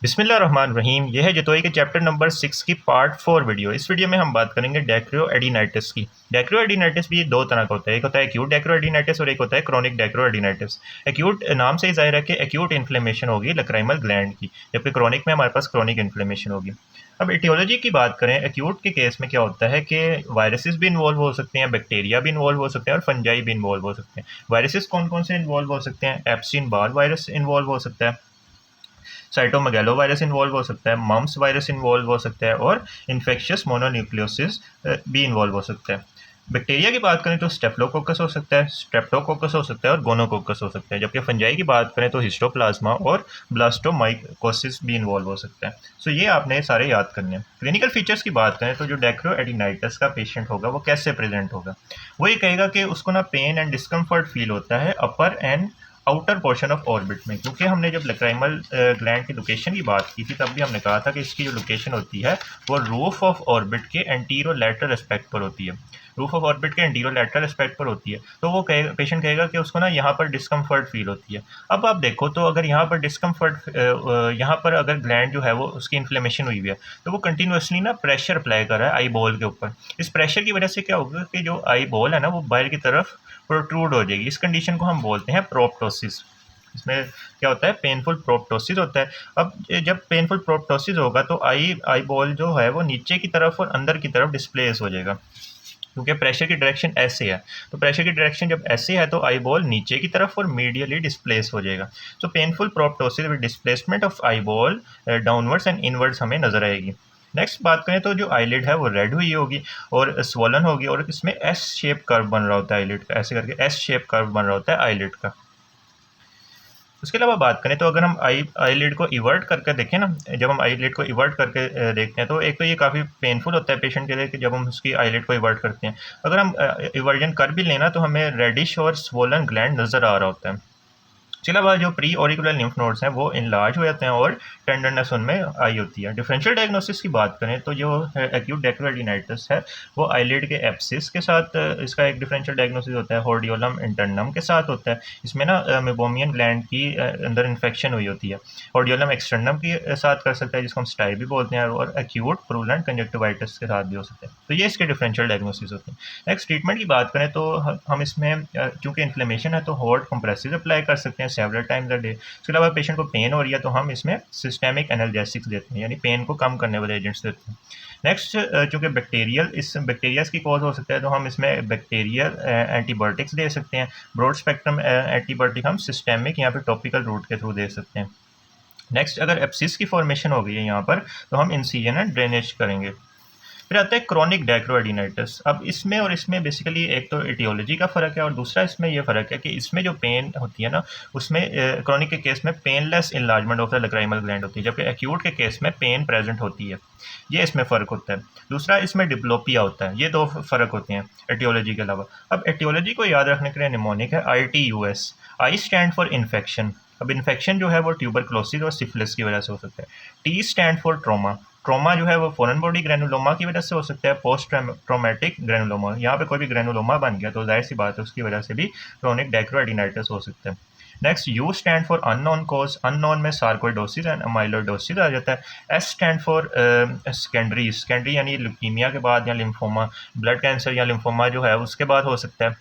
बिस्मिल्लाहिर्रहमानिर्रहीम। यह है जतोई के चैप्टर नंबर 6 की पार्ट 4 वीडियो। इस वीडियो में हम बात करेंगे डेक्रियोएडिनाइटिस की। डेक्रियोएडिनाइटिस भी दो तरह का होता है, एक होता है एक्यूट डेक्रियोएडिनाइटिस और एक होता है क्रॉनिक डेक्रियोएडिनाइटिस। एक्यूट नाम से ही जाहिर है कि एक्यूट इन्फ्लेमेशन होगी लक्राइमल ग्लैंड की, जबकि क्रॉनिक में हमारे पास क्रॉनिक इन्फ्लेमेशन होगी। अब एटियोलॉजी की बात करें, एक्यूट के केस में क्या होता है कि वायरसेस भी इन्वॉल्व हो सकते हैं, बैक्टीरिया भी इन्वॉल्व हो सकते हैं और फंजाई भी इन्वॉल्व हो सकते हैं। वायरसेस कौन कौन से इन्वॉल्व हो सकते हैं? एप्सिन बार वायरस इन्वॉल्व हो सकता है, साइटोमेगालो वायरस इन्वॉल्व हो सकता है, मम्प्स वायरस इन्वॉल्व हो सकता है और इन्फेक्शियस मोनोन्यूक्लियोसिस भी इन्वॉल्व हो सकता है। बैक्टीरिया की बात करें तो स्टेफ्लोकोकस हो सकता है, स्ट्रेप्टोकोकस हो सकता है और गोनोकोकस हो सकता है, जबकि फंजाई की बात करें तो हिस्टोप्लाज्मा और ब्लास्टोमाइकोसिस भी इन्वॉल्व हो सकता है। सो ये आपने सारे याद करने हैं। क्लिनिकल फीचर्स की बात करें तो जो डेक्रोएडिनाइटिस का पेशेंट होगा वो कैसे प्रेजेंट होगा? वो ये कहेगा कि उसको ना पेन एंड डिस्कम्फर्ट फील होता है upper and outer portion of orbit में, क्योंकि हमने जब लक्राइमल ग्लैंड की लोकेशन की बात की थी तब भी हमने कहा था कि इसकी जो लोकेशन होती है वो रूफ ऑफ ऑर्बिट के एंटीरो लैटरल एस्पेक्ट पर होती है। रूफ ऑफ ऑर्बिट के एंटीरो लैटरल एस्पेक्ट पर होती है, तो वो पेशेंट कहेगा कि उसको ना यहाँ पर डिस्कम्फर्ट फील होती है। अब आप देखो तो अगर यहाँ पर डिस्कम्फर्ट, यहाँ पर अगर ग्लैंड जो है वो उसकी इन्फ्लेमेशन हुई है तो वो कंटिन्यूसली ना प्रेशर अप्लाई कर रहा है आई बॉल के ऊपर। इस प्रेशर की वजह से क्या होगा कि जो आई बॉल है ना वो बाहर की तरफ प्रोट्रूड हो जाएगी। इस कंडीशन को हम बोलते हैं प्रोप्टोसिस। इसमें क्या होता है? पेनफुल प्रोप्टोसिस होता है। अब जब पेनफुल प्रोप्टोसिस होगा तो आई आई बॉल जो है वो नीचे की तरफ और अंदर की तरफ डिस्प्लेस हो जाएगा, क्योंकि प्रेशर की डायरेक्शन ऐसे है। तो प्रेशर की डायरेक्शन जब ऐसे है तो आई बॉल नीचे की तरफ और मीडियली डिस्प्लेस हो जाएगा। So painful proptosis with displacement of eye ball downwards and inwards हमें नजर आएगी। नेक्स्ट बात करें तो जो आईलिड है वो रेड हुई होगी और स्वॉलन होगी और इसमें एस शेप कर्व बन रहा होता है आईलिड का, ऐसे करके एस शेप कर्व बन रहा होता है आईलिड का। उसके अलावा बात करें तो अगर हम आईलिड को इवर्ट करके देखें ना, जब हम आईलिड को इवर्ट करके देखते हैं तो एक तो ये काफ़ी पेनफुल होता है पेशेंट के लिए कि जब हम उसकी आईलिड को इवर्ट करते हैं। अगर हम इवर्जन कर भी लेना तो हमें रेडिश और स्वोलन ग्लैंड नज़र आ रहा होता है। इसके अलावा जो प्री ऑरिकुलर लिम्फ नोड्स हैं वो इनलार्ज हो जाते हैं और टेंडरनेस उनमें आई होती है। डिफरेंशियल डायग्नोसिस की बात करें तो जो एक्यूट डेक्रोएडिनाइटिस है वो आईलिड के एब्सिस के साथ इसका एक डिफरेंशियल डायग्नोसिस होता है, हॉर्डियोलम इंटरनम के साथ होता है। इसमें ना मेबोमियन ग्लैंड की अंदर इन्फेक्शन हुई होती है। हॉर्डियोलम एक्सटर्नम के साथ कर सकता है, जिसको हम स्टाई भी बोलते हैं, और एक्यूट प्रूलेंट कंजक्टिवाइटिस के साथ भी हो सकता है। तो ये इसके डिफरेंशियल डायग्नोसिस होते हैं। नेक्स्ट ट्रीटमेंट की बात करें तो हम इसमें चूँकि इन्फ्लेमेशन है तो हॉट कंप्रेसिव अप्लाई कर सकते हैं सेवरल टाइम्स अ डे। इसके अलावा पेशेंट को पेन हो रही है तो हम इसमें सिस्टेमिक एनाल्जेसिक्स देते हैं, यानी पेन को कम करने वाले एजेंट्स देते हैं। नेक्स्ट, चूँकि बैक्टीरियाज की कॉज हो सकता है तो हम इसमें बैक्टीरियल एंटीबायोटिक्स दे सकते हैं। ब्रॉड स्पेक्ट्रम एंटीबायोटिक हम सिस्टेमिक यहाँ पे टॉपिकल रूट के थ्रू दे सकते हैं। नेक्स्ट, अगर एब्सिस की फॉर्मेशन हो गई है यहाँ पर तो हम इंसिजन एंड ड्रेनेज करेंगे। फिर आता है क्रॉनिक डेक्रोएडिनाइटिस। अब इसमें और इसमें बेसिकली एक तो एटियोलॉजी का फ़र्क है और दूसरा इसमें ये फ़र्क है कि इसमें जो पेन होती है ना उसमें क्रॉनिक के केस में painless enlargement of the lacrimal gland होती है, जबकि एक्यूट के केस में पेन प्रेजेंट होती है। ये इसमें फ़र्क होता है। दूसरा, इसमें डिप्लोपिया होता है। ये दो फ़र्क होते हैं एटियोलॉजी के अलावा। अब एटियोलॉजी को याद रखने के लिए निमोनिक है ITUS। I stand for infection. अब इन्फेक्शन जो है वो ट्यूबरक्लोसिस और सिफिलिस की वजह से हो सकता है। T stand for trauma. Trauma जो है वो फॉरेन बॉडी ग्रेनुलोमा की वजह से हो सकता है, पोस्ट ट्रॉमेटिक ग्रेनुलोमा। यहाँ पे कोई भी ग्रेनुलोमा बन गया तो जाहिर सी बात है उसकी वजह से भी क्रॉनिक डेक्रोएडिनाइटिस हो सकता है। Next, you stand for unknown cause. Unknown में सार्कोइडोसिस एंड अमाइलोइडोसिस आ जाता है। S stand for secondary. Secondary यानी ल्यूकीमिया के बाद या लिम्फोमा, ब्लड कैंसर या लिम्फोमा जो है उसके बाद हो सकता है।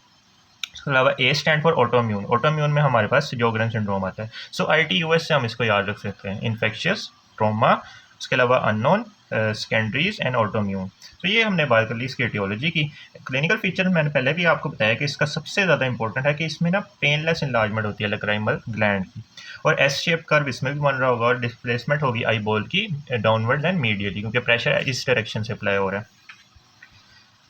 इसके अलावा ए स्टैंड फॉर ऑटोम्यून। ऑटोम्यून में हमारे पास जोगरन सिंड्रोम आता है। सो ITUS से हम इसको याद रख सकते हैं, इन्फेक्शियस, ट्रोमा, उसके अलावा अननोन, सेकेंडरीज एंड ऑटोम्यून। तो ये हमने बात कर ली इसकी एटियोलॉजी की। क्लिनिकल फीचर मैंने पहले भी आपको बताया कि इसका सबसे ज़्यादा इंपॉर्टेंट है कि इसमें ना पेनलेस इन्लार्जमेंट होती है लक्राइमल ग्लैंड की, और एस शेप कर्व इसमें भी बन रहा होगा और डिस्प्लेसमेंट होगी आई बॉल की डाउनवर्ड एंड मीडियली, क्योंकि प्रेशर इस डायरेक्शन से अप्लाई हो रहा है।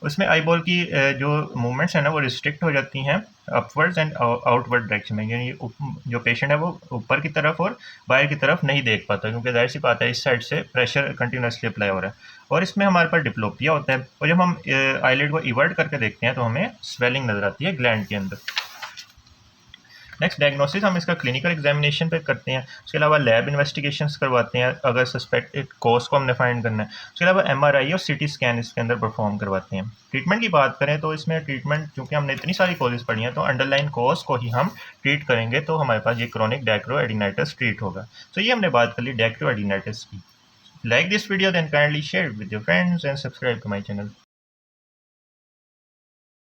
उसमें आई बॉल की जो मूवमेंट्स हैं ना वो रिस्ट्रिक्ट हो जाती हैं अपवर्ड्स एंड आउटवर्ड डायरेक्शन में, यानी जो पेशेंट है वो ऊपर की तरफ और बाहर की तरफ नहीं देख पाता, क्योंकि जाहिर सी बात है इस साइड से प्रेशर कंटिन्यूसली अप्लाई हो रहा है। और इसमें हमारे पास डिप्लोपिया होता है, और जब हम आईलिड को इवर्ट करके देखते हैं तो हमें स्वेलिंग नज़र आती है ग्लैंड के अंदर। नेक्स्ट डायग्नोसिस हम इसका क्लिनिकल एग्जामिनेशन पे करते हैं। उसके अलावा लैब इन्वेस्टिगेशंस करवाते हैं अगर सस्पेक्टेड कोज को हमने फाइंड करना है। उसके अलावा एमआरआई और सीटी स्कैन इसके अंदर परफॉर्म करवाते हैं। ट्रीटमेंट की बात करें तो इसमें ट्रीटमेंट चूँकि हमने इतनी सारी कॉजेज़ पढ़ी हैं तो अंडरलाइन कोज को ही हम ट्रीट करेंगे तो हमारे पास ये क्रोनिक डैक्रोएडिनाइटिस ट्रीट होगा। तो ये हमने बात कर ली डैक्रोएडिनाइटिस की। Like this video then kindly share with your friends and subscribe to my channel.